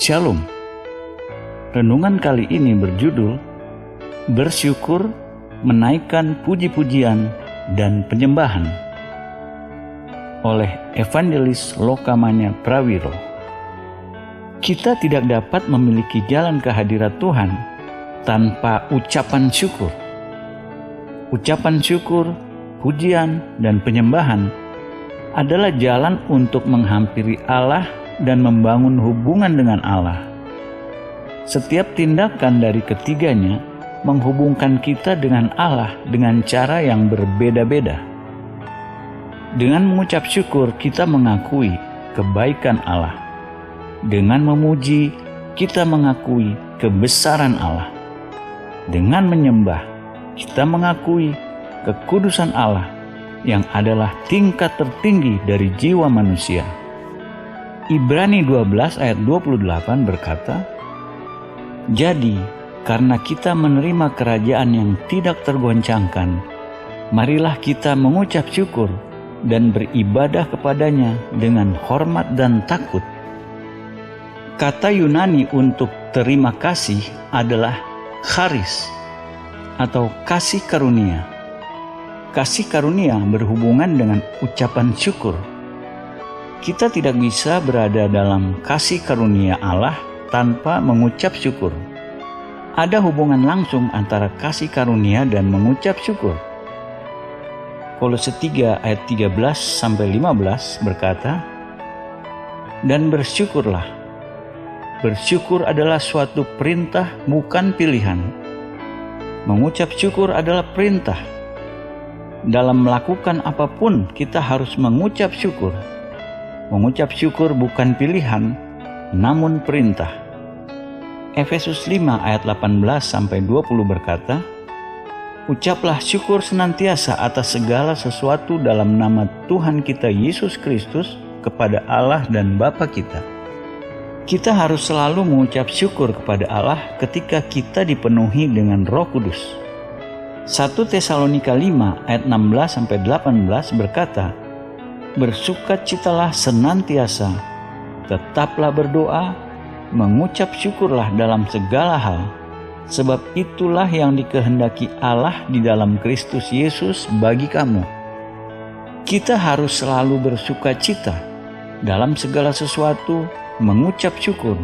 Shalom. Renungan kali ini berjudul Bersyukur, Menaikkan Puji-pujian dan Penyembahan oleh Evangelis Lokamanya Prawiro. Kita tidak dapat memiliki jalan ke hadirat Tuhan tanpa ucapan syukur. Ucapan syukur, pujian, dan penyembahan adalah jalan untuk menghampiri Allah dan membangun hubungan dengan Allah. Setiap tindakan dari ketiganya menghubungkan kita dengan Allah dengan cara yang berbeda-beda. Dengan mengucap syukur, kita mengakui kebaikan Allah. Dengan memuji, kita mengakui kebesaran Allah. Dengan menyembah, kita mengakui kekudusan Allah yang adalah tingkat tertinggi dari jiwa manusia. Ibrani 12 ayat 28 berkata, "Jadi, karena kita menerima kerajaan yang tidak tergoncangkan, marilah kita mengucap syukur dan beribadah kepadanya dengan hormat dan takut." Kata Yunani untuk terima kasih adalah charis atau kasih karunia. Kasih karunia berhubungan dengan ucapan syukur. Kita tidak bisa berada dalam kasih karunia Allah tanpa mengucap syukur. Ada hubungan langsung antara kasih karunia dan mengucap syukur. Kolose 3 ayat 13-15 berkata, "Dan bersyukurlah. Bersyukur adalah suatu perintah, bukan pilihan. Mengucap syukur adalah perintah. Dalam melakukan apapun, kita harus mengucap syukur. Mengucap syukur bukan pilihan, namun perintah." Efesus 5 ayat 18-20 berkata, "Ucaplah syukur senantiasa atas segala sesuatu dalam nama Tuhan kita Yesus Kristus kepada Allah dan Bapa kita." Kita harus selalu mengucap syukur kepada Allah ketika kita dipenuhi dengan Roh Kudus. 1 Tesalonika 5 ayat 16-18 berkata, "Bersukacitalah senantiasa, tetaplah berdoa, mengucap syukurlah dalam segala hal, sebab itulah yang dikehendaki Allah di dalam Kristus Yesus bagi kamu." Kita harus selalu bersukacita dalam segala sesuatu, mengucap syukur.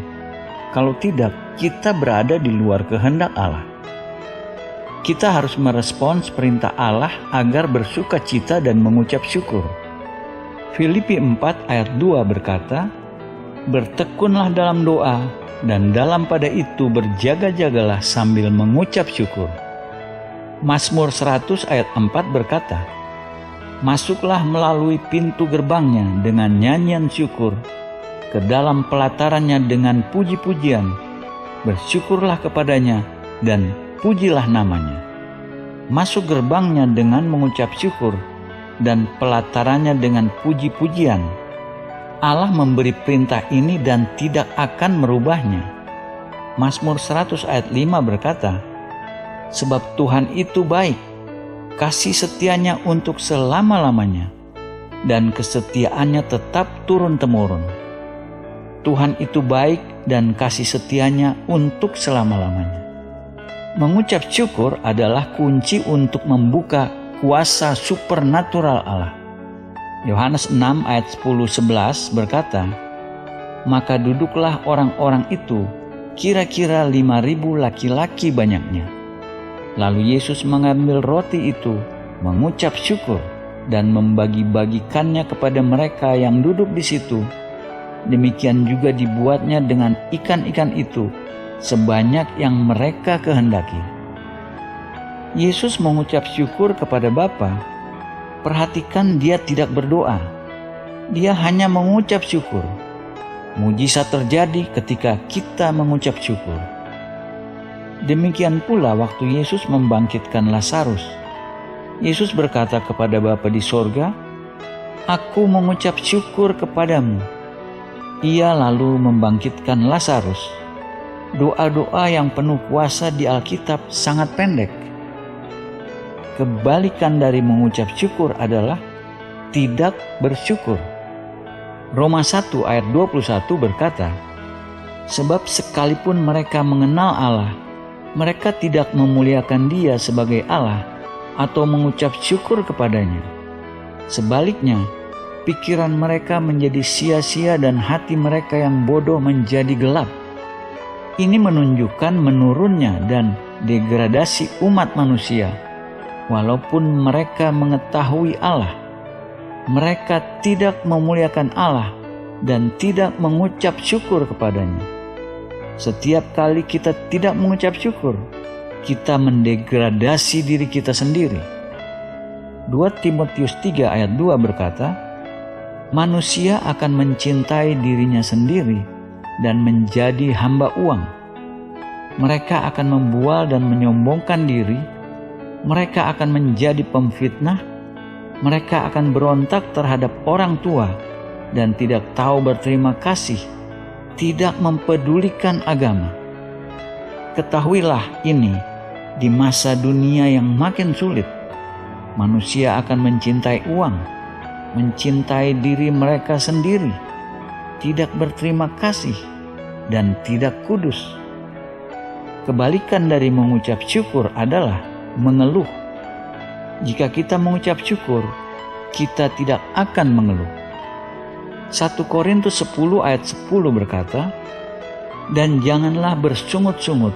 Kalau tidak, kita berada di luar kehendak Allah. Kita harus merespons perintah Allah agar bersukacita dan mengucap syukur. Filipi 4 ayat 2 berkata, "Bertekunlah dalam doa, dan dalam pada itu berjaga-jagalah sambil mengucap syukur." Mazmur 100 ayat 4 berkata, "Masuklah melalui pintu gerbangnya dengan nyanyian syukur, ke dalam pelatarannya dengan puji-pujian, bersyukurlah kepadanya dan pujilah namanya." Masuk gerbangnya dengan mengucap syukur dan pelatarannya dengan puji-pujian. Allah memberi perintah ini dan tidak akan merubahnya. Mazmur 100 ayat 5 berkata, "Sebab Tuhan itu baik, kasih setianya untuk selama-lamanya, dan kesetiaannya tetap turun-temurun." Tuhan itu baik dan kasih setianya untuk selama-lamanya. Mengucap syukur adalah kunci untuk membuka kuasa supernatural Allah. Yohanes 6 ayat 10-11 berkata, "Maka duduklah orang-orang itu, kira-kira 5.000 laki-laki banyaknya. Lalu Yesus mengambil roti itu, mengucap syukur, dan membagi-bagikannya kepada mereka yang duduk di situ. Demikian juga dibuatnya dengan ikan-ikan itu, sebanyak yang mereka kehendaki." Yesus mengucap syukur kepada Bapa. Perhatikan, dia tidak berdoa. Dia hanya mengucap syukur. Mujizat terjadi ketika kita mengucap syukur. Demikian pula waktu Yesus membangkitkan Lazarus. Yesus berkata kepada Bapa di sorga, "Aku mengucap syukur kepadamu." Ia lalu membangkitkan Lazarus. Doa-doa yang penuh kuasa di Alkitab sangat pendek. Kebalikan dari mengucap syukur adalah tidak bersyukur. Roma 1 ayat 21 berkata, Sebab sekalipun mereka mengenal Allah, mereka tidak memuliakan Dia sebagai Allah atau mengucap syukur kepadanya. Sebaliknya, pikiran mereka menjadi sia-sia dan hati mereka yang bodoh menjadi gelap. Ini menunjukkan menurunnya dan degradasi umat manusia. Walaupun mereka mengetahui Allah, mereka tidak memuliakan Allah dan tidak mengucap syukur kepadanya. Setiap kali kita tidak mengucap syukur, kita mendegradasi diri kita sendiri. 2 Timotius 3 ayat 2 berkata, manusia akan mencintai dirinya sendiri dan menjadi hamba uang. Mereka akan membual dan menyombongkan diri. Mereka akan menjadi pemfitnah. Mereka akan berontak terhadap orang tua dan tidak tahu berterima kasih, tidak mempedulikan agama. Ketahuilah ini, di masa dunia yang makin sulit, manusia akan mencintai uang, mencintai diri mereka sendiri, tidak berterima kasih, dan tidak kudus. Kebalikan dari mengucap syukur adalah mengeluh. Jika kita mengucap syukur, kita tidak akan mengeluh. 1 Korintus 10 ayat 10 berkata, dan janganlah bersungut-sungut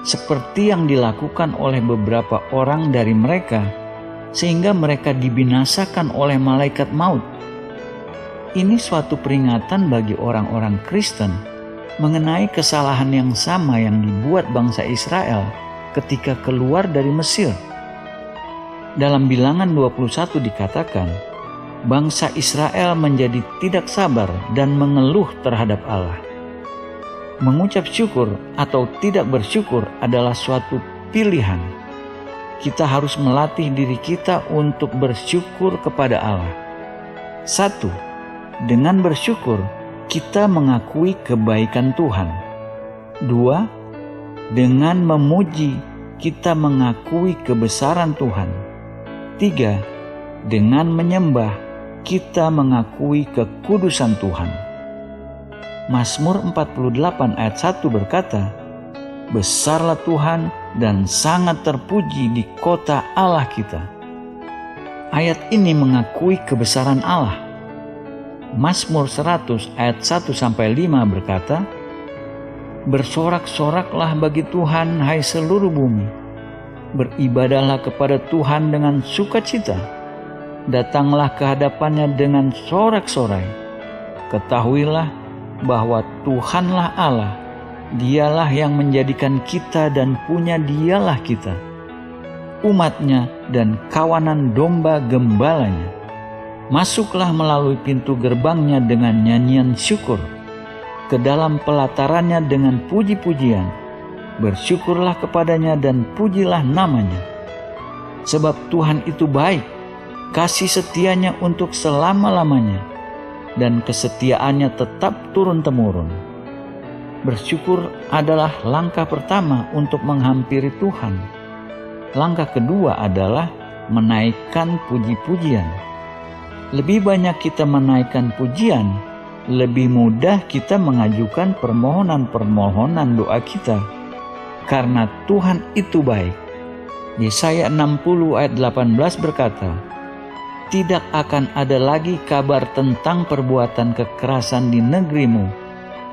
seperti yang dilakukan oleh beberapa orang dari mereka, sehingga mereka dibinasakan oleh malaikat maut. Ini suatu peringatan bagi orang-orang Kristen mengenai kesalahan yang sama yang dibuat bangsa Israel ketika keluar dari Mesir. Dalam Bilangan 21 dikatakan, bangsa Israel menjadi tidak sabar dan mengeluh terhadap Allah. Mengucap syukur atau tidak bersyukur adalah suatu pilihan. Kita harus melatih diri kita untuk bersyukur kepada Allah. 1. Dengan bersyukur, kita mengakui kebaikan Tuhan. 2. Dengan memuji, kita mengakui kebesaran Tuhan. 3. Dengan menyembah, kita mengakui kekudusan Tuhan. Mazmur 48 ayat 1 berkata, besarlah Tuhan dan sangat terpuji di kota Allah kita. Ayat ini mengakui kebesaran Allah. Mazmur 100 ayat 1-5 berkata, bersorak-soraklah bagi Tuhan hai seluruh bumi. Beribadahlah kepada Tuhan dengan sukacita. Datanglah ke hadapannya dengan sorak-sorai. Ketahuilah bahwa Tuhanlah Allah. Dialah yang menjadikan kita dan punya dialah kita, umatnya dan kawanan domba gembalanya. Masuklah melalui pintu gerbangnya dengan nyanyian syukur, ke dalam pelatarannya dengan puji-pujian. Bersyukurlah kepadanya dan pujilah namanya. Sebab Tuhan itu baik, kasih setianya untuk selama-lamanya, dan kesetiaannya tetap turun-temurun. Bersyukur adalah langkah pertama untuk menghampiri Tuhan. Langkah kedua adalah menaikkan puji-pujian. Lebih banyak kita menaikkan pujian, lebih mudah kita mengajukan permohonan-permohonan doa kita. Karena Tuhan itu baik. Yesaya 60 ayat 18 berkata, tidak akan ada lagi kabar tentang perbuatan kekerasan di negerimu,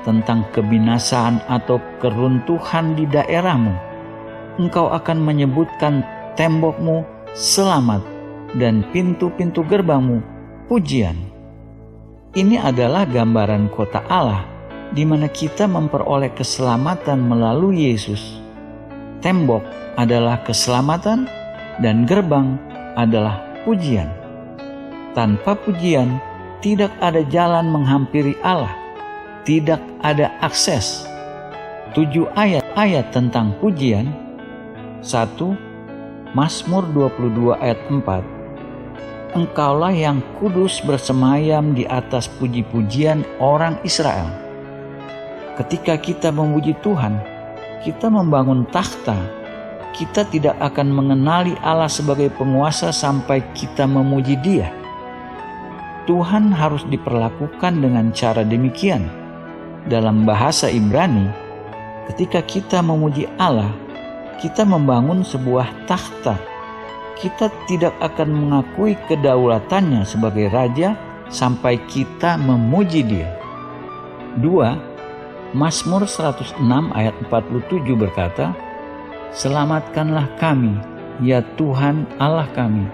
tentang kebinasaan atau keruntuhan di daerahmu. Engkau akan menyebutkan tembokmu selamat dan pintu-pintu gerbangmu pujian. Ini adalah gambaran kota Allah, di mana kita memperoleh keselamatan melalui Yesus. Tembok adalah keselamatan dan gerbang adalah pujian. Tanpa pujian, tidak ada jalan menghampiri Allah. Tidak ada akses. 7 ayat tentang pujian. 1. Mazmur 22 ayat 4. Engkaulah yang kudus bersemayam di atas puji-pujian orang Israel. Ketika kita memuji Tuhan, kita membangun takhta. Kita tidak akan mengenali Allah sebagai penguasa sampai kita memuji Dia. Tuhan harus diperlakukan dengan cara demikian. Dalam bahasa Ibrani, ketika kita memuji Allah, kita membangun sebuah takhta. Kita tidak akan mengakui kedaulatannya sebagai raja sampai kita memuji Dia. 2. Mazmur 106 ayat 47 berkata, "Selamatkanlah kami, ya Tuhan Allah kami,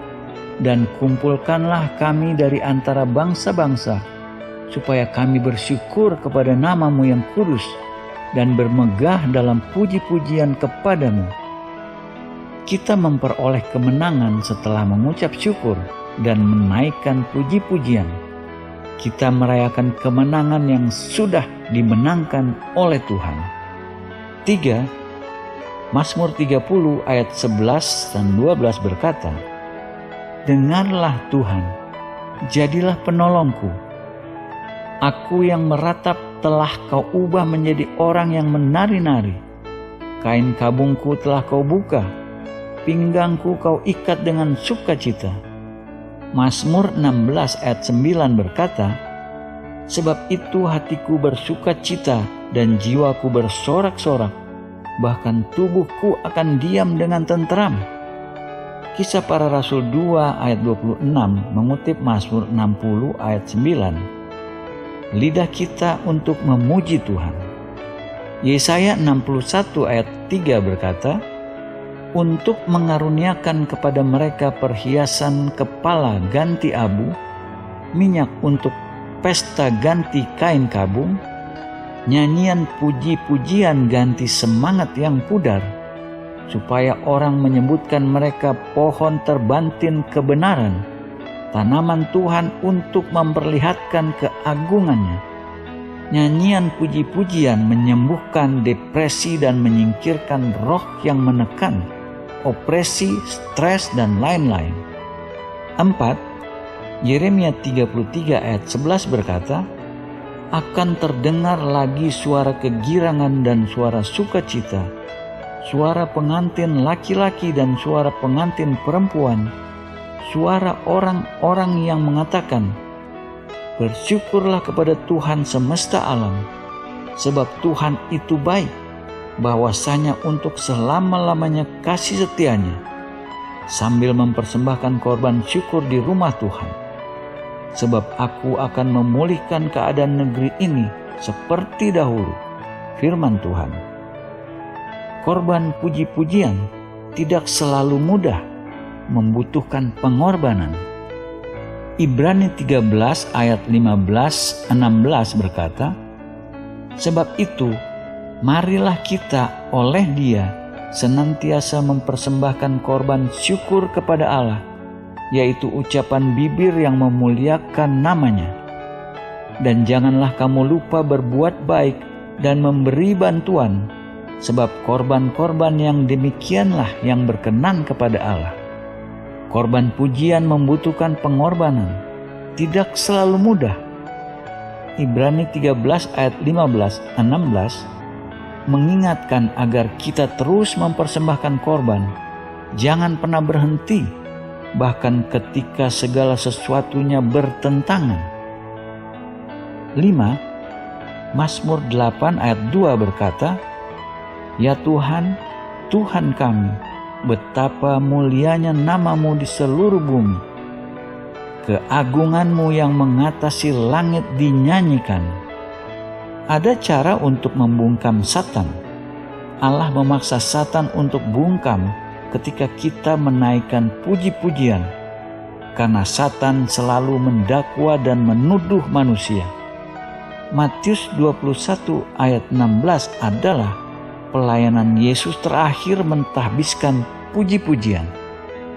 dan kumpulkanlah kami dari antara bangsa-bangsa, supaya kami bersyukur kepada nama-Mu yang kudus dan bermegah dalam puji-pujian kepadamu." Kita memperoleh kemenangan setelah mengucap syukur dan menaikkan puji-pujian. Kita merayakan kemenangan yang sudah dimenangkan oleh Tuhan. 3. Mazmur 30 ayat 11 dan 12 berkata, "Dengarlah Tuhan, jadilah penolongku. Aku yang meratap telah Kau ubah menjadi orang yang menari-nari. Kain kabungku telah Kau buka, pinggangku Kau ikat dengan sukacita." Mazmur 16 ayat 9 berkata, "Sebab itu hatiku bersukacita dan jiwaku bersorak-sorak, bahkan tubuhku akan diam dengan tenteram." Kisah Para Rasul 2 ayat 26 mengutip Mazmur 60 ayat 9. Lidah kita untuk memuji Tuhan. Yesaya 61 ayat 3 berkata, "Untuk mengaruniakan kepada mereka perhiasan kepala ganti abu, minyak untuk pesta ganti kain kabung, nyanyian puji-pujian ganti semangat yang pudar, supaya orang menyebutkan mereka pohon terbantin kebenaran, tanaman Tuhan untuk memperlihatkan keagungannya. Nyanyian puji-pujian menyembuhkan depresi dan menyingkirkan roh yang menekan, opresi, stres, dan lain-lain." 4. Yeremia 33 ayat 11 berkata, "Akan terdengar lagi suara kegirangan dan suara sukacita, suara pengantin laki-laki dan suara pengantin perempuan, suara orang-orang yang mengatakan, 'Bersyukurlah kepada Tuhan semesta alam, sebab Tuhan itu baik, bahwasanya untuk selama-lamanya kasih setianya,' sambil mempersembahkan korban syukur di rumah Tuhan. Sebab Aku akan memulihkan keadaan negeri ini seperti dahulu, firman Tuhan." Korban puji-pujian tidak selalu mudah, membutuhkan pengorbanan. Ibrani 13 ayat 15-16 berkata, "Sebab itu, marilah kita oleh Dia senantiasa mempersembahkan korban syukur kepada Allah, yaitu ucapan bibir yang memuliakan nama-Nya. Dan janganlah kamu lupa berbuat baik dan memberi bantuan, sebab korban-korban yang demikianlah yang berkenan kepada Allah." Korban pujian membutuhkan pengorbanan, tidak selalu mudah. Ibrani 13 ayat 15-16 mengingatkan agar kita terus mempersembahkan korban, jangan pernah berhenti, bahkan ketika segala sesuatunya bertentangan. 5. Mazmur 8 ayat 2 berkata, "Ya Tuhan, Tuhan kami, betapa mulianya nama-Mu di seluruh bumi. Keagungan-Mu yang mengatasi langit dinyanyikan." Ada cara untuk membungkam Satan. Allah memaksa Satan untuk bungkam ketika kita menaikkan puji-pujian, karena Satan selalu mendakwa dan menuduh manusia. Matius 21 ayat 16 adalah pelayanan Yesus terakhir mentahbiskan puji-pujian.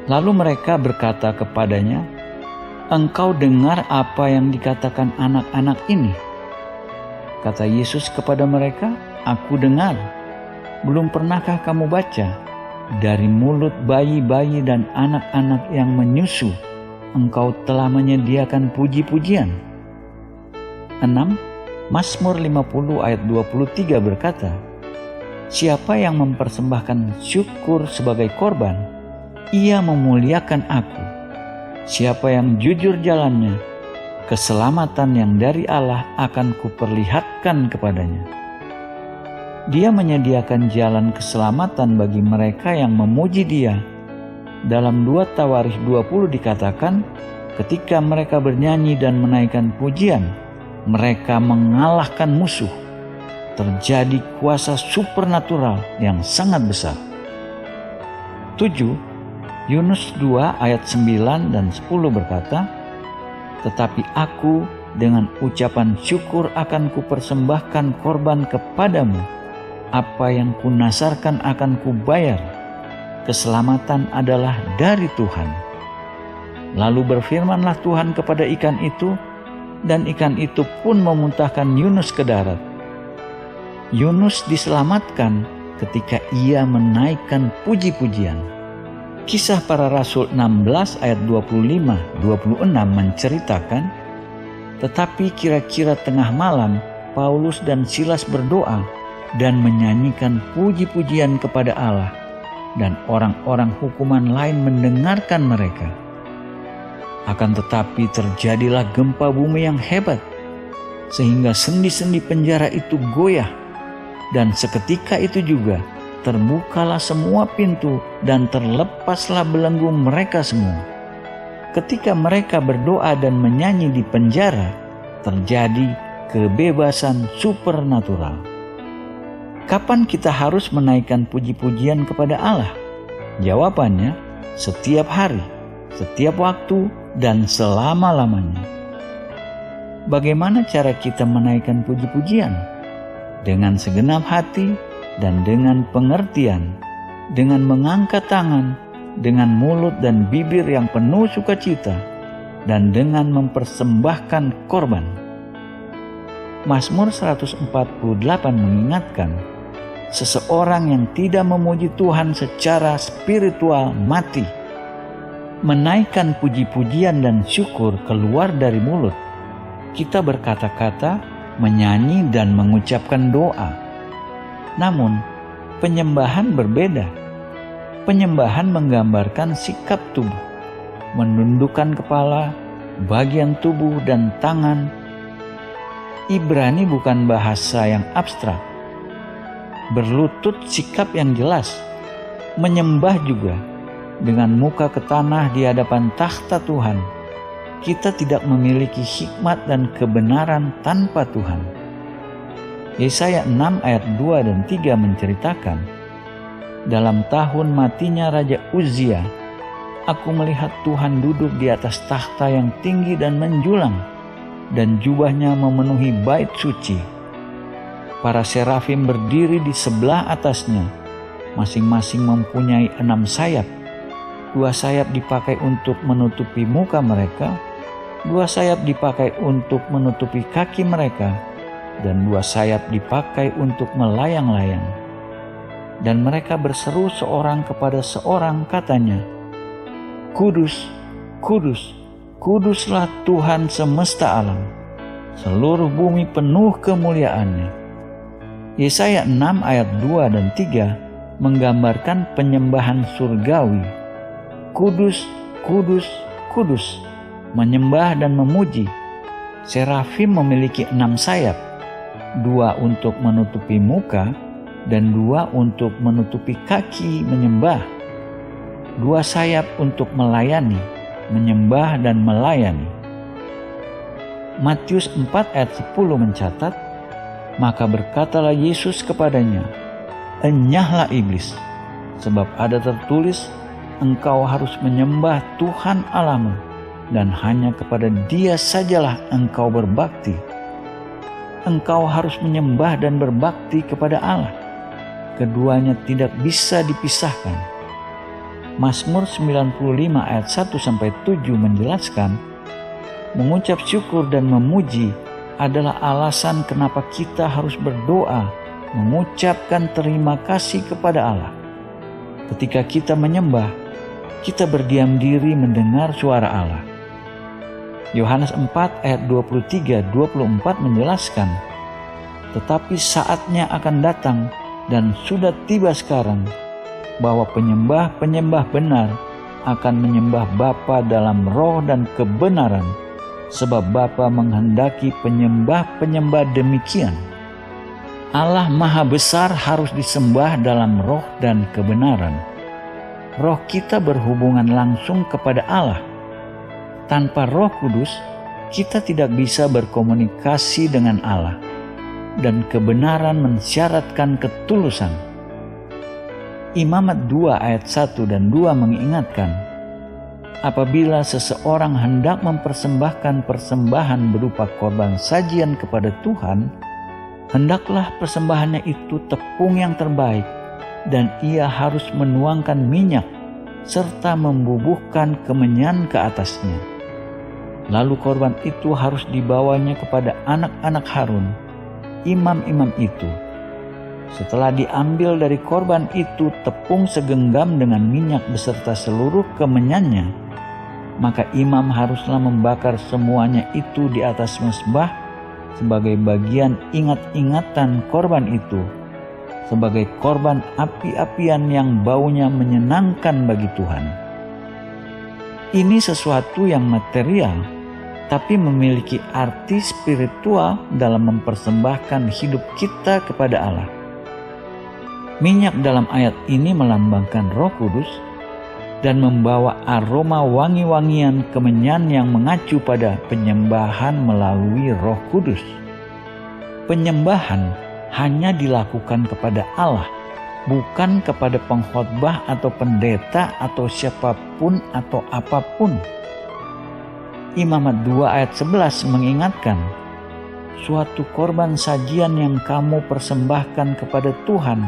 Lalu mereka berkata kepadanya, "Engkau dengar apa yang dikatakan anak-anak ini?" Kata Yesus kepada mereka, "Aku dengar. Belum pernahkah kamu baca? Dari mulut bayi-bayi dan anak-anak yang menyusu, Engkau telah menyediakan puji-pujian." 6. Mazmur 50 ayat 23 berkata, "Siapa yang mempersembahkan syukur sebagai korban, ia memuliakan Aku. Siapa yang jujur jalannya, keselamatan yang dari Allah akan kuperlihatkan kepadanya. Dia menyediakan jalan keselamatan bagi mereka yang memuji Dia. Dalam 2 Tawarikh 20 dikatakan, ketika mereka bernyanyi dan menaikkan pujian, mereka mengalahkan musuh. Terjadi kuasa supernatural yang sangat besar. 7. Yunus 2 ayat 9 dan 10 berkata, "Tetapi aku dengan ucapan syukur akan kupersembahkan korban kepadamu. Apa yang kunasarkan akan kubayar. Keselamatan adalah dari Tuhan." Lalu berfirmanlah Tuhan kepada ikan itu, dan ikan itu pun memuntahkan Yunus ke darat. Yunus diselamatkan ketika ia menaikkan puji-pujian. Kisah Para Rasul 16 ayat 25-26 menceritakan, tetapi kira-kira tengah malam Paulus dan Silas berdoa dan menyanyikan puji-pujian kepada Allah, dan orang-orang hukuman lain mendengarkan mereka. Akan tetapi terjadilah gempa bumi yang hebat, sehingga sendi-sendi penjara itu goyah, dan seketika itu juga terbukalah semua pintu dan terlepaslah belenggu mereka semua. Ketika mereka berdoa dan menyanyi di penjara, terjadi kebebasan supernatural. Kapan kita harus menaikkan puji-pujian kepada Allah? Jawabannya, setiap hari, setiap waktu, dan selama-lamanya. Bagaimana cara kita menaikkan puji-pujian? Dengan segenap hati dan dengan pengertian, dengan mengangkat tangan, dengan mulut dan bibir yang penuh sukacita, dan dengan mempersembahkan korban. Mazmur 148 mengingatkan, seseorang yang tidak memuji Tuhan secara spiritual mati. Menaikkan puji-pujian dan syukur keluar dari mulut. Kita berkata-kata, menyanyi dan mengucapkan doa. Namun, penyembahan berbeda. Penyembahan menggambarkan sikap tubuh, menundukkan kepala, bagian tubuh dan tangan. Ibrani bukan bahasa yang abstrak. Berlutut sikap yang jelas. Menyembah juga dengan muka ke tanah di hadapan takhta Tuhan. Kita tidak memiliki hikmat dan kebenaran tanpa Tuhan. Yesaya 6 ayat 2 dan 3 menceritakan, dalam tahun matinya Raja Uzia, aku melihat Tuhan duduk di atas takhta yang tinggi dan menjulang, dan jubahnya memenuhi bait suci. Para serafim berdiri di sebelah atasnya, masing-masing mempunyai 6 sayap. 2 sayap dipakai untuk menutupi muka mereka, 2 sayap dipakai untuk menutupi kaki mereka, dan 2 sayap dipakai untuk melayang-layang. Dan mereka berseru seorang kepada seorang, katanya, "Kudus, kudus, kuduslah Tuhan semesta alam. Seluruh bumi penuh kemuliaan-Nya." Yesaya 6 ayat 2 dan 3 menggambarkan penyembahan surgawi. Kudus, kudus, kudus, menyembah dan memuji. Serafim memiliki 6 sayap, 2 untuk menutupi muka dan 2 untuk menutupi kaki menyembah. 2 sayap untuk melayani, menyembah dan melayani. Matius 4 ayat 10 mencatat, maka berkatalah Yesus kepadanya, "Enyahlah iblis, sebab ada tertulis, engkau harus menyembah Tuhan Allahmu, dan hanya kepada Dia sajalah engkau berbakti." Engkau harus menyembah dan berbakti kepada Allah. Keduanya tidak bisa dipisahkan. Mazmur 95 ayat 1-7 menjelaskan, mengucap syukur dan memuji adalah alasan kenapa kita harus berdoa, mengucapkan terima kasih kepada Allah. Ketika kita menyembah, kita berdiam diri mendengar suara Allah. Yohanes 4 ayat 23-24 menjelaskan, tetapi saatnya akan datang dan sudah tiba sekarang, bahwa penyembah-penyembah benar akan menyembah Bapa dalam roh dan kebenaran, sebab Bapa menghendaki penyembah-penyembah demikian. Allah Maha Besar harus disembah dalam roh dan kebenaran. Roh kita berhubungan langsung kepada Allah. Tanpa Roh Kudus, kita tidak bisa berkomunikasi dengan Allah, dan kebenaran mensyaratkan ketulusan. Imamat 2 ayat 1 dan 2 mengingatkan, apabila seseorang hendak mempersembahkan persembahan berupa korban sajian kepada Tuhan, hendaklah persembahannya itu tepung yang terbaik, dan ia harus menuangkan minyak serta membubuhkan kemenyan ke atasnya. Lalu korban itu harus dibawanya kepada anak-anak Harun, imam-imam itu. Setelah diambil dari korban itu tepung segenggam dengan minyak beserta seluruh kemenyannya, maka imam haruslah membakar semuanya itu di atas mezbah sebagai bagian ingat-ingatan korban itu, sebagai korban api-apian yang baunya menyenangkan bagi Tuhan. Ini sesuatu yang material, tapi memiliki arti spiritual dalam mempersembahkan hidup kita kepada Allah. Minyak dalam ayat ini melambangkan Roh Kudus dan membawa aroma wangi-wangian kemenyan yang mengacu pada penyembahan melalui Roh Kudus. Penyembahan hanya dilakukan kepada Allah, bukan kepada pengkhotbah atau pendeta atau siapapun atau apapun. Imamat 2 ayat 11 mengingatkan, suatu korban sajian yang kamu persembahkan kepada Tuhan,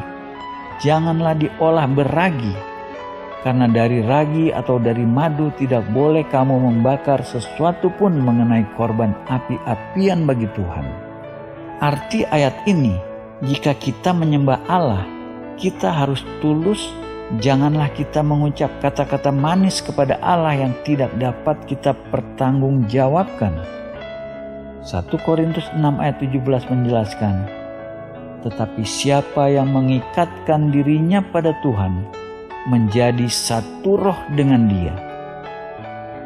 janganlah diolah beragi, karena dari ragi atau dari madu tidak boleh kamu membakar sesuatu pun mengenai korban api-apian bagi Tuhan. Arti ayat ini, jika kita menyembah Allah, kita harus tulus. Janganlah kita mengucap kata-kata manis kepada Allah yang tidak dapat kita pertanggungjawabkan. 1 Korintus 6 ayat 17 menjelaskan, tetapi siapa yang mengikatkan dirinya pada Tuhan, menjadi satu roh dengan Dia.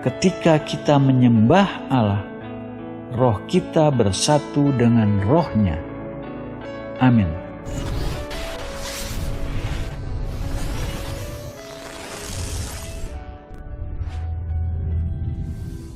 Ketika kita menyembah Allah, roh kita bersatu dengan rohnya. Amin.